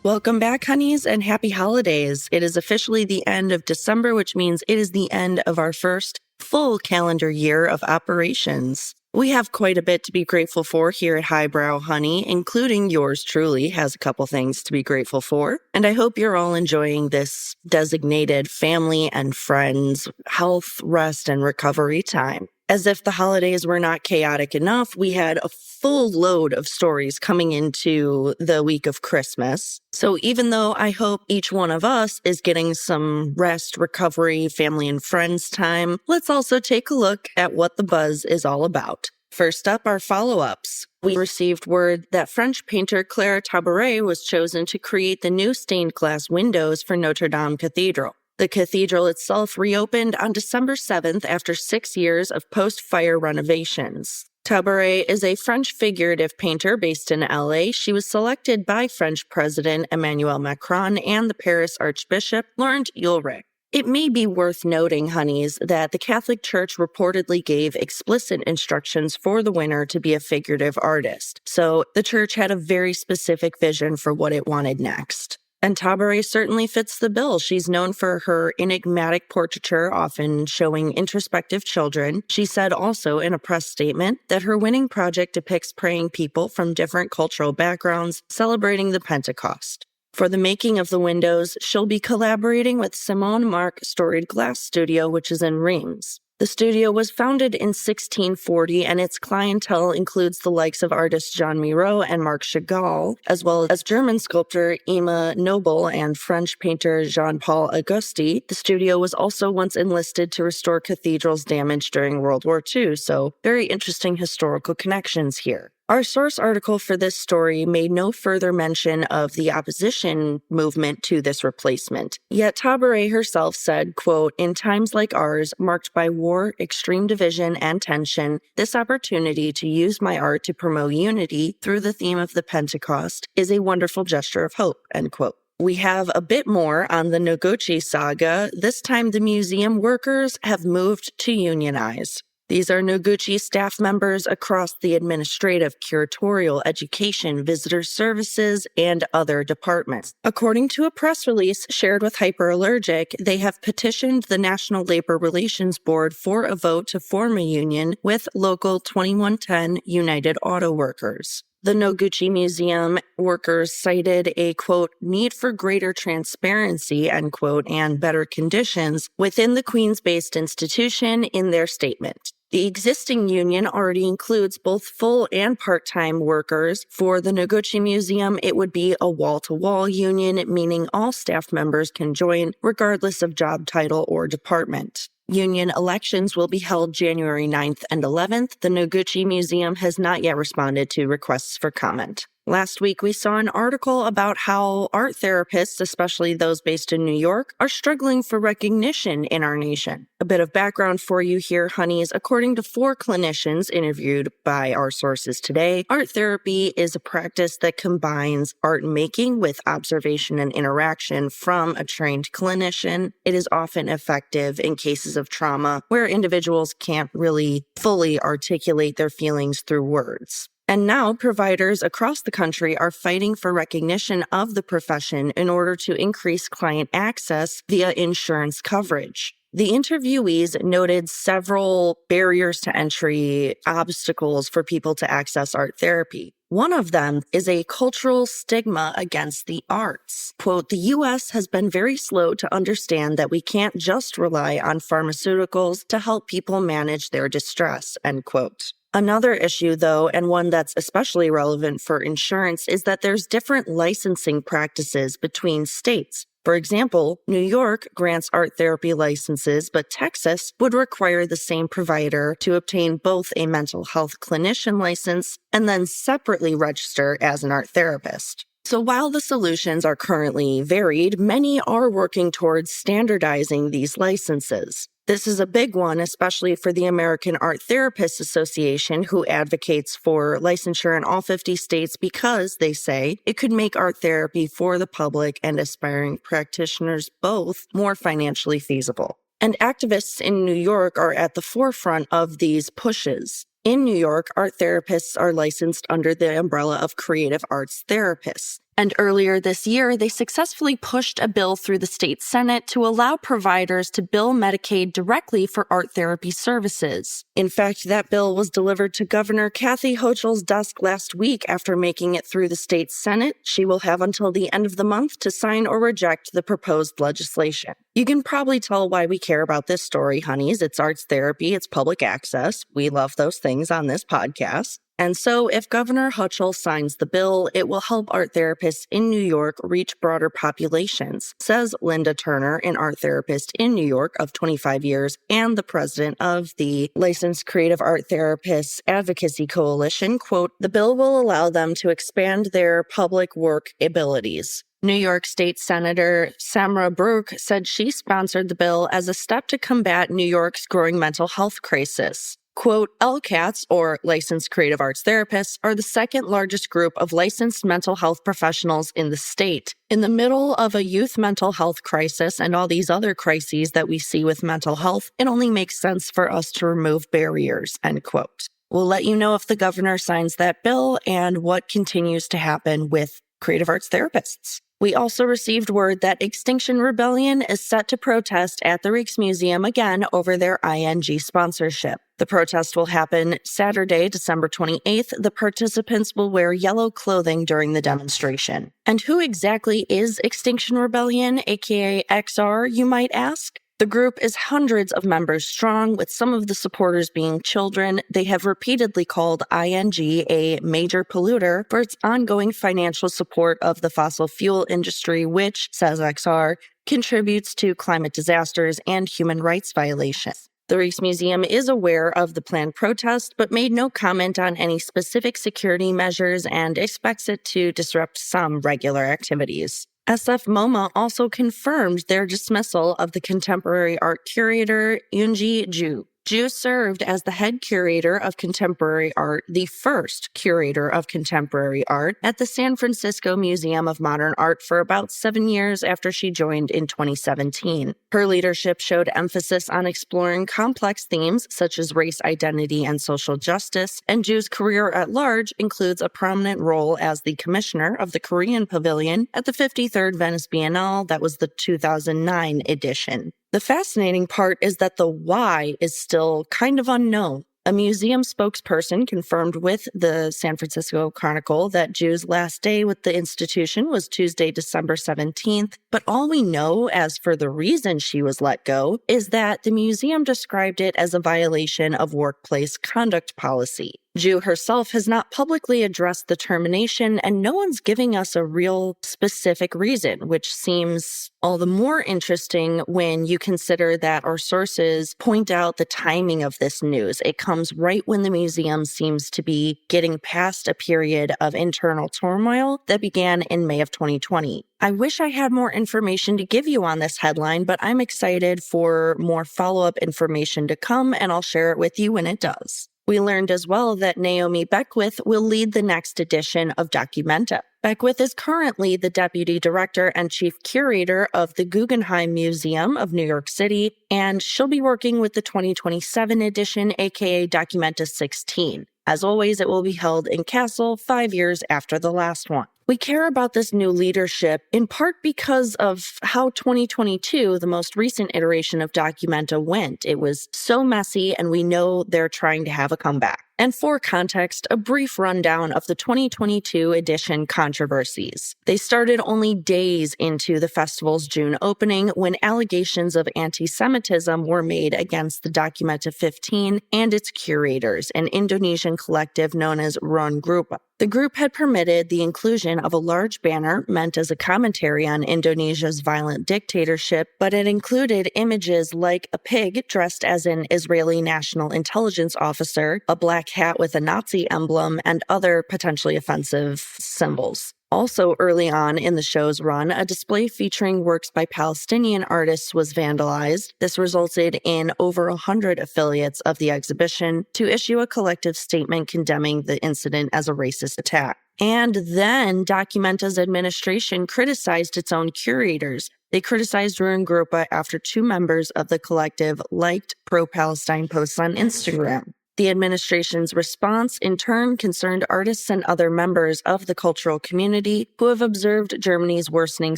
Welcome back, honeys, and happy holidays. It is officially the end of December, which means it is the end of our first full calendar year of operations. We have quite a bit to be grateful for here at Highbrow Honey, including yours truly has a couple things to be grateful for. And I hope you're all enjoying this designated family and friends, health, rest, and recovery time. As if the holidays were not chaotic enough, we had a full load of stories coming into the week of Christmas. So even though I hope each one of us is getting some rest, recovery, family, and friends time, let's also take a look at what the buzz is all about. First up, our follow-ups. We received word that French painter Claire Tabouret was chosen to create the new stained glass windows for Notre Dame Cathedral. The cathedral itself reopened on December 7th after 6 years of post-fire renovations. Tabouret is a French figurative painter based in LA. She was selected by French President Emmanuel Macron and the Paris Archbishop Laurent Ulrich. It may be worth noting, honeys, that the Catholic Church reportedly gave explicit instructions for the winner to be a figurative artist. So the church had a very specific vision for what it wanted next. And Tabouret certainly fits the bill. She's known for her enigmatic portraiture, often showing introspective children. She said also in a press statement that her winning project depicts praying people from different cultural backgrounds celebrating the Pentecost. For the making of the windows, she'll be collaborating with Simone Marc Storied Glass Studio, which is in Reims. The studio was founded in 1640, and its clientele includes the likes of artists Jean Miro and Marc Chagall, as well as German sculptor Emma Nobel and French painter Jean-Paul Auguste. The studio was also once enlisted to restore cathedrals damaged during World War II, so very interesting historical connections here. Our source article for this story made no further mention of the opposition movement to this replacement. Yet Tabouret herself said, quote, "In times like ours, marked by war, extreme division, and tension, this opportunity to use my art to promote unity through the theme of the Pentecost is a wonderful gesture of hope," end quote. We have a bit more on the Noguchi saga. This time the museum workers have moved to unionize. These are Noguchi staff members across the administrative, curatorial, education, visitor services, and other departments. According to a press release shared with Hyperallergic, they have petitioned the National Labor Relations Board for a vote to form a union with Local 2110 United Auto Workers. The Noguchi Museum workers cited a, quote, "need for greater transparency," end quote, and better conditions within the Queens-based institution in their statement. The existing union already includes both full and part-time workers. For the Noguchi Museum, it would be a wall-to-wall union, meaning all staff members can join regardless of job title or department. Union elections will be held January 9th and 11th. The Noguchi Museum has not yet responded to requests for comment. Last week, we saw an article about how art therapists, especially those based in New York, are struggling for recognition in our nation. A bit of background for you here, honeys. According to 4 clinicians interviewed by our sources today, art therapy is a practice that combines art making with observation and interaction from a trained clinician. It is often effective in cases of trauma where individuals can't really fully articulate their feelings through words. And now providers across the country are fighting for recognition of the profession in order to increase client access via insurance coverage. The interviewees noted several barriers to entry, obstacles for people to access art therapy. One of them is a cultural stigma against the arts. Quote, "The U.S. has been very slow to understand that we can't just rely on pharmaceuticals to help people manage their distress," end quote. Another issue, though, and one that's especially relevant for insurance, is that there's different licensing practices between states. For example, New York grants art therapy licenses, but Texas would require the same provider to obtain both a mental health clinician license and then separately register as an art therapist. So while the solutions are currently varied, many are working towards standardizing these licenses. This is a big one, especially for the American Art Therapists Association, who advocates for licensure in all 50 states because, they say, it could make art therapy for the public and aspiring practitioners both more financially feasible. And activists in New York are at the forefront of these pushes. In New York, art therapists are licensed under the umbrella of creative arts therapists. And earlier this year, they successfully pushed a bill through the state Senate to allow providers to bill Medicaid directly for art therapy services. In fact, that bill was delivered to Governor Kathy Hochul's desk last week after making it through the state Senate. She will have until the end of the month to sign or reject the proposed legislation. You can probably tell why we care about this story, honeys. It's arts therapy, it's public access. We love those things on this podcast. And so if Governor Hochul signs the bill, it will help art therapists in New York reach broader populations, says Linda Turner, an art therapist in New York of 25 years and the president of the Licensed Creative Art Therapists Advocacy Coalition. Quote, "The bill will allow them to expand their public work abilities." New York State Senator Samra Brooke said she sponsored the bill as a step to combat New York's growing mental health crisis. Quote, LCATs, or Licensed Creative Arts Therapists, are the second largest group of licensed mental health professionals in the state. In the middle of a youth mental health crisis and all these other crises that we see with mental health, it only makes sense for us to remove barriers, end quote. We'll let you know if the governor signs that bill and what continues to happen with creative arts therapists. We also received word that Extinction Rebellion is set to protest at the Rijksmuseum again over their ING sponsorship. The protest will happen Saturday, December 28th. The participants will wear yellow clothing during the demonstration. And who exactly is Extinction Rebellion, aka XR, you might ask? The group is hundreds of members strong, with some of the supporters being children. They have repeatedly called ING a major polluter for its ongoing financial support of the fossil fuel industry, which, says XR, contributes to climate disasters and human rights violations. The Rijksmuseum is aware of the planned protest, but made no comment on any specific security measures and expects it to disrupt some regular activities. SF MoMA also confirmed their dismissal of the contemporary art curator Yoonji Ju. Ju served as the head curator of contemporary art, the first curator of contemporary art, at the San Francisco Museum of Modern Art for about 7 years after she joined in 2017. Her leadership showed emphasis on exploring complex themes such as race identity and social justice, and Ju's career at large includes a prominent role as the commissioner of the Korean Pavilion at the 53rd Venice Biennale. That was the 2009 edition. The fascinating part is that the why is still kind of unknown. A museum spokesperson confirmed with the San Francisco Chronicle that Ju's last day with the institution was Tuesday, December 17th, but all we know as for the reason she was let go is that the museum described it as a violation of workplace conduct policy. Ju herself has not publicly addressed the termination, and no one's giving us a real specific reason, which seems all the more interesting when you consider that our sources point out the timing of this news. It comes right when the museum seems to be getting past a period of internal turmoil that began in May of 2020. I wish I had more information to give you on this headline, but I'm excited for more follow-up information to come, and I'll share it with you when it does. We learned as well that Naomi Beckwith will lead the next edition of Documenta. Beckwith is currently the deputy director and chief curator of the Guggenheim Museum of New York City, and she'll be working with the 2027 edition, aka Documenta 16. As always, it will be held in Kassel 5 years after the last one. We care about this new leadership in part because of how 2022, the most recent iteration of Documenta, went. It was so messy, and we know they're trying to have a comeback. And for context, a brief rundown of the 2022 edition controversies. They started only days into the festival's June opening when allegations of anti-Semitism were made against the Documenta 15 and its curators, an Indonesian collective known as Ruang Grupa. The group had permitted the inclusion of a large banner meant as a commentary on Indonesia's violent dictatorship, but it included images like a pig dressed as an Israeli national intelligence officer, a black hat with a Nazi emblem, and other potentially offensive symbols. Also early on in the show's run, a display featuring works by Palestinian artists was vandalized. This resulted in over 100 affiliates of the exhibition to issue a collective statement condemning the incident as a racist attack. And then Documenta's administration criticized its own curators. They criticized Ruang Grupa after 2 members of the collective liked pro-Palestine posts on Instagram. The administration's response, in turn, concerned artists and other members of the cultural community who have observed Germany's worsening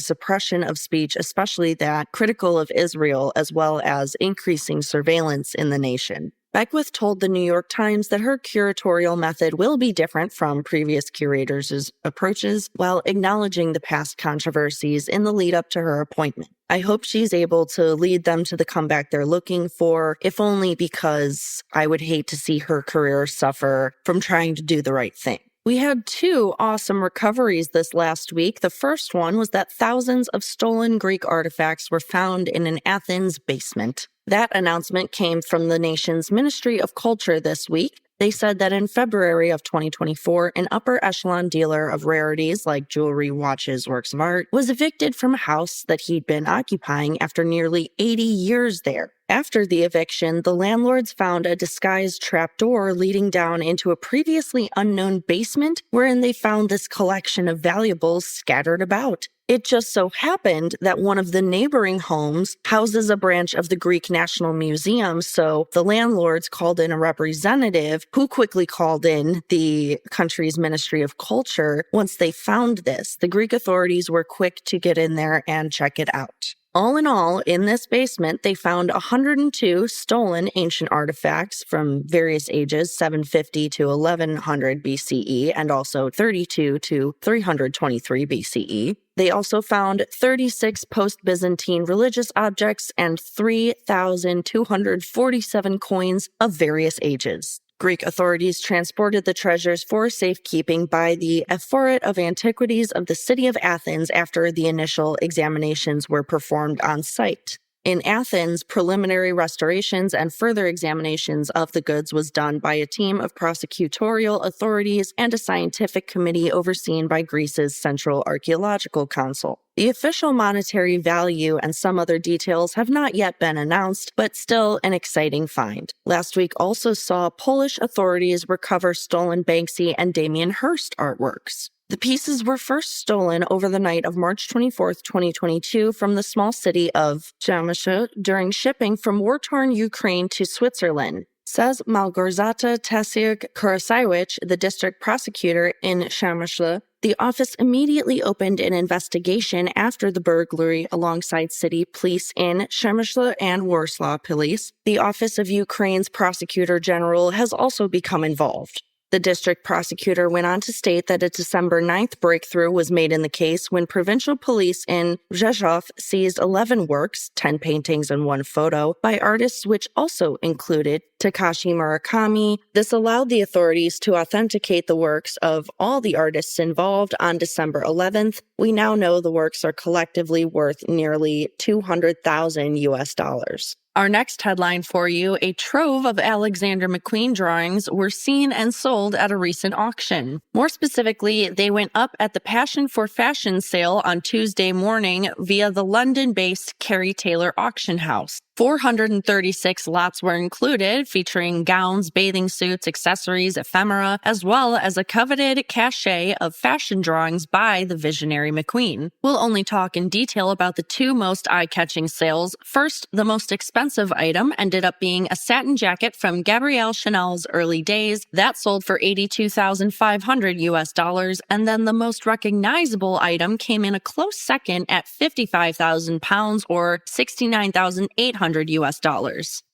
suppression of speech, especially that critical of Israel, as well as increasing surveillance in the nation. Beckwith told the New York Times that her curatorial method will be different from previous curators' approaches, while acknowledging the past controversies in the lead-up to her appointment. I hope she's able to lead them to the comeback they're looking for, if only because I would hate to see her career suffer from trying to do the right thing. We had 2 awesome recoveries this last week. The first one was that thousands of stolen Greek artifacts were found in an Athens basement. That announcement came from the nation's Ministry of Culture this week. They said that in February of 2024, an upper echelon dealer of rarities like jewelry, watches, works of art was evicted from a house that he'd been occupying after nearly 80 years there. After the eviction, the landlords found a disguised trapdoor leading down into a previously unknown basement wherein they found this collection of valuables scattered about. It just so happened that one of the neighboring homes houses a branch of the Greek National Museum, so the landlords called in a representative who quickly called in the country's Ministry of Culture. Once they found this, the Greek authorities were quick to get in there and check it out. All in all, in this basement, they found 102 stolen ancient artifacts from various ages, 750 to 1100 BCE, and also 32 to 323 BCE. They also found 36 post-Byzantine religious objects and 3,247 coins of various ages. Greek authorities transported the treasures for safekeeping by the Ephorate of Antiquities of the city of Athens after the initial examinations were performed on site. In Athens, preliminary restorations and further examinations of the goods was done by a team of prosecutorial authorities and a scientific committee overseen by Greece's Central Archaeological Council. The official monetary value and some other details have not yet been announced, but still an exciting find. Last week also saw Polish authorities recover stolen Banksy and Damien Hirst artworks. The pieces were first stolen over the night of March 24, 2022 from the small city of Przemysl during shipping from war-torn Ukraine to Switzerland, says Malgorzata Tasiuk-Kurasiewicz, the district prosecutor in Przemysl. The office immediately opened an investigation after the burglary alongside city police in Przemysl and Warsaw Police. The Office of Ukraine's Prosecutor General has also become involved. The district prosecutor went on to state that a December 9th breakthrough was made in the case when provincial police in Rzeszów seized 11 works, 10 paintings and 1 photo, by artists which also included Takashi Murakami. This allowed the authorities to authenticate the works of all the artists involved on December 11th. We now know the works are collectively worth nearly $200,000. Our next headline for you, a trove of Alexander McQueen drawings were seen and sold at a recent auction. More specifically, they went up at the Passion for Fashion sale on Tuesday morning via the London-based Kerry Taylor auction house. 436 lots were included, featuring gowns, bathing suits, accessories, ephemera, as well as a coveted cachet of fashion drawings by the visionary McQueen. We'll only talk in detail about the 2 most eye-catching sales. First, the most expensive item ended up being a satin jacket from Gabrielle Chanel's early days. That sold for $82,500, and then the most recognizable item came in a close second at £55,000 or $69,800.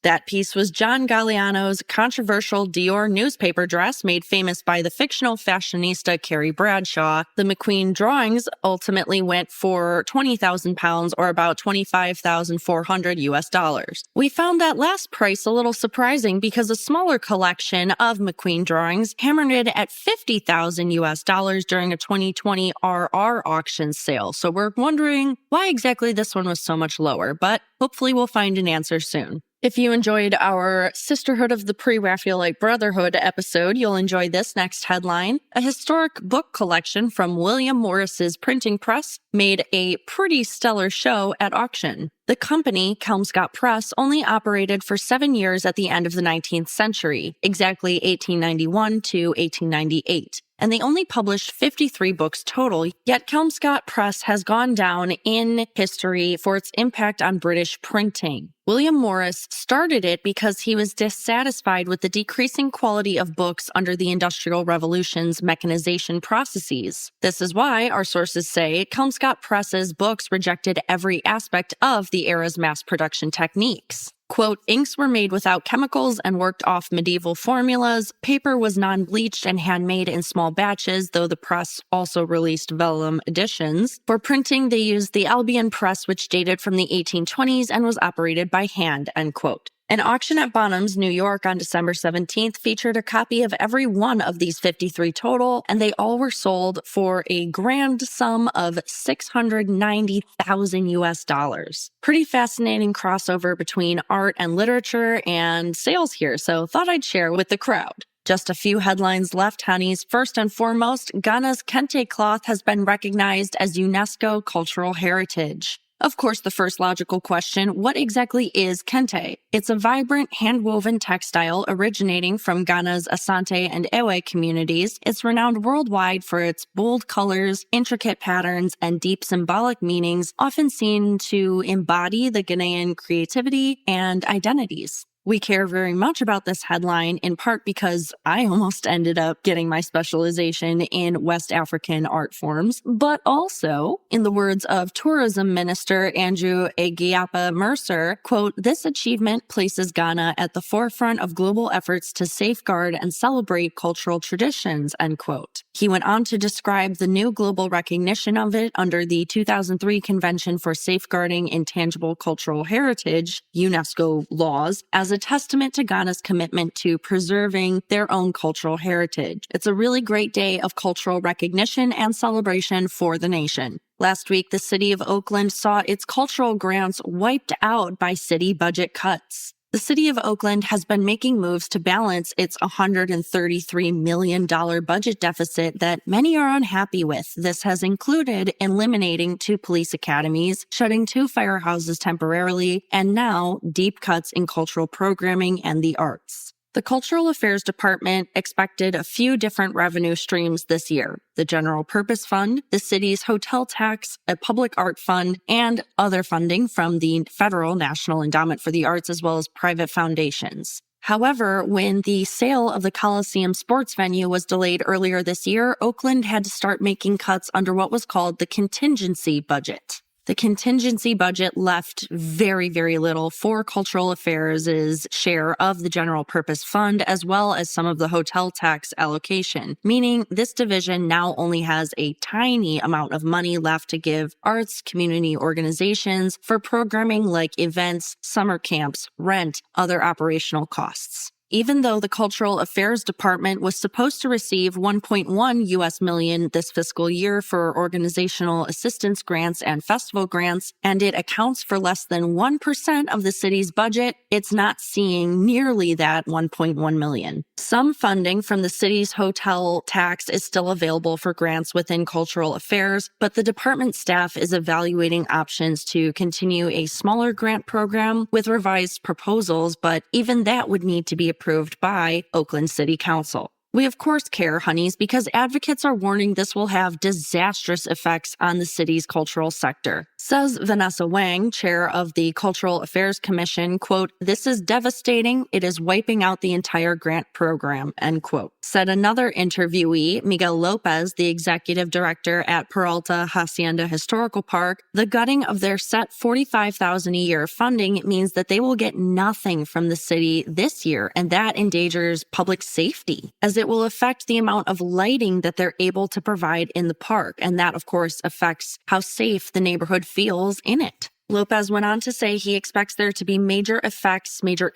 That piece was John Galliano's controversial Dior newspaper dress made famous by the fictional fashionista Carrie Bradshaw. The McQueen drawings ultimately went for £20,000 or about $25,400. We found that last price a little surprising because a smaller collection of McQueen drawings hammered it at $50,000 during a 2020 RR auction sale. So we're wondering why exactly this one was so much lower, but hopefully we'll find an answer soon. If you enjoyed our Sisterhood of the Pre-Raphaelite Brotherhood episode, you'll enjoy this next headline. A historic book collection from William Morris's printing press made a pretty stellar show at auction. The company, Kelmscott Press, only operated for 7 years at the end of the 19th century, exactly 1891 to 1898. And they only published 53 books total, yet Kelmscott Press has gone down in history for its impact on British printing. William Morris started it because he was dissatisfied with the decreasing quality of books under the Industrial Revolution's mechanization processes. This is why, our sources say, Kelmscott Press's books rejected every aspect of the era's mass production techniques. Quote, inks were made without chemicals and worked off medieval formulas. Paper was non-bleached and handmade in small batches, though the press also released vellum editions. For printing, they used the Albion press, which dated from the 1820s and was operated by hand, end quote. An auction at Bonham's, New York on December 17th featured a copy of every one of these 53 total, and they all were sold for a grand sum of $690,000 US. Pretty fascinating crossover between art and literature and sales here, so thought I'd share with the crowd. Just a few headlines left, honeys. First and foremost, Ghana's kente cloth has been recognized as UNESCO Cultural Heritage. Of course, the first logical question, what exactly is kente? It's a vibrant, hand-woven textile originating from Ghana's Asante and Ewe communities. It's renowned worldwide for its bold colors, intricate patterns, and deep symbolic meanings, often seen to embody the Ghanaian creativity and identities. We care very much about this headline in part because I almost ended up getting my specialization in West African art forms, but also, in the words of Tourism Minister Andrew Egiapa Mercer, quote, this achievement places Ghana at the forefront of global efforts to safeguard and celebrate cultural traditions, end quote. He went on to describe the new global recognition of it under the 2003 Convention for Safeguarding Intangible Cultural Heritage, UNESCO laws, as a testament to Ghana's commitment to preserving their own cultural heritage. It's a really great day of cultural recognition and celebration for the nation. Last week, the city of Oakland saw its cultural grants wiped out by city budget cuts. The city of Oakland has been making moves to balance its $133 million budget deficit that many are unhappy with. This has included eliminating 2 police academies, shutting 2 firehouses temporarily, and now deep cuts in cultural programming and the arts. The Cultural Affairs Department expected a few different revenue streams this year: the General Purpose Fund, the city's hotel tax, a public art fund, and other funding from the Federal National Endowment for the Arts as well as private foundations. However, when the sale of the Coliseum sports venue was delayed earlier this year, Oakland had to start making cuts under what was called the contingency budget. The contingency budget left very, very little for cultural affairs' share of the general purpose fund, as well as some of the hotel tax allocation, meaning this division now only has a tiny amount of money left to give arts community organizations for programming like events, summer camps, rent, other operational costs. Even though the Cultural Affairs Department was supposed to receive $1.1 million this fiscal year for organizational assistance grants and festival grants, and it accounts for less than 1% of the city's budget, it's not seeing nearly that $1.1 million. Some funding from the city's hotel tax is still available for grants within cultural affairs, but the department staff is evaluating options to continue a smaller grant program with revised proposals, but even that would need to be approved by Oakland City Council. We of course care, honeys, because advocates are warning this will have disastrous effects on the city's cultural sector. Says Vanessa Wang, chair of the Cultural Affairs Commission, quote, this is devastating. It is wiping out the entire grant program, end quote. Said another interviewee, Miguel Lopez, the executive director at Peralta Hacienda Historical Park, the gutting of their set $45,000 a year funding means that they will get nothing from the city this year, and that endangers public safety, as it will affect the amount of lighting that they're able to provide in the park, and that, of course, affects how safe the neighborhood feels in it. Lopez went on to say he expects there to be major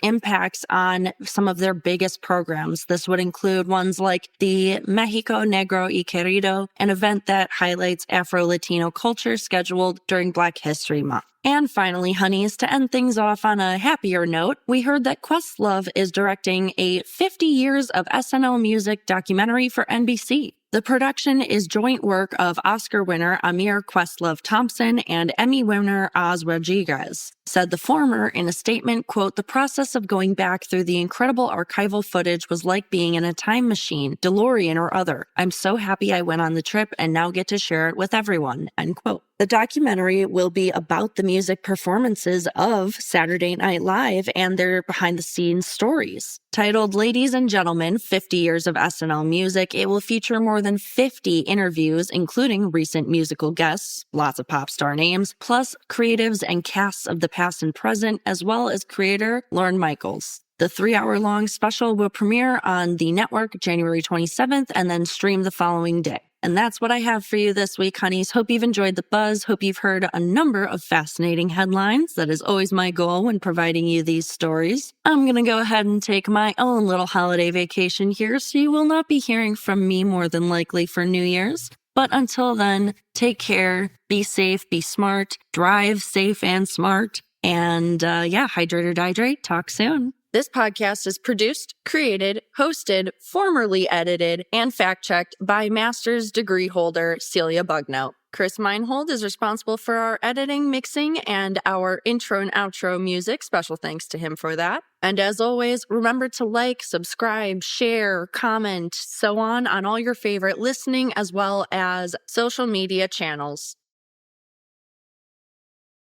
impacts on some of their biggest programs. This would include ones like the Mexico Negro y Querido, an event that highlights Afro-Latino culture scheduled during Black History Month. And finally, honeys, to end things off on a happier note, we heard that Questlove is directing a 50 Years of SNL Music documentary for NBC. The production is joint work of Oscar winner Amir Questlove Thompson and Emmy winner Oz Rodriguez. Said the former in a statement, quote, "The process of going back through the incredible archival footage was like being in a time machine, DeLorean or other. I'm so happy I went on the trip and now get to share it with everyone," end quote. The documentary will be about the music performances of Saturday Night Live and their behind-the-scenes stories. Titled Ladies and Gentlemen, 50 Years of SNL Music, it will feature more than 50 interviews, including recent musical guests, lots of pop star names, plus creatives and casts of the past and present, as well as creator Lorne Michaels. The 3-hour-long special will premiere on the network January 27th and then stream the following day. And that's what I have for you this week, honeys. Hope you've enjoyed the buzz. Hope you've heard a number of fascinating headlines. That is always my goal when providing you these stories. I'm going to go ahead and take my own little holiday vacation here, so you will not be hearing from me more than likely for New Year's. But until then, take care, be safe, be smart, drive safe and smart, and hydrate or dihydrate. Talk soon. This podcast is produced, created, hosted, formerly edited, and fact-checked by master's degree holder Celia Bugnout. Chris Meinhold is responsible for our editing, mixing, and our intro and outro music. Special thanks to him for that. And as always, remember to like, subscribe, share, comment, so on all your favorite listening as well as social media channels.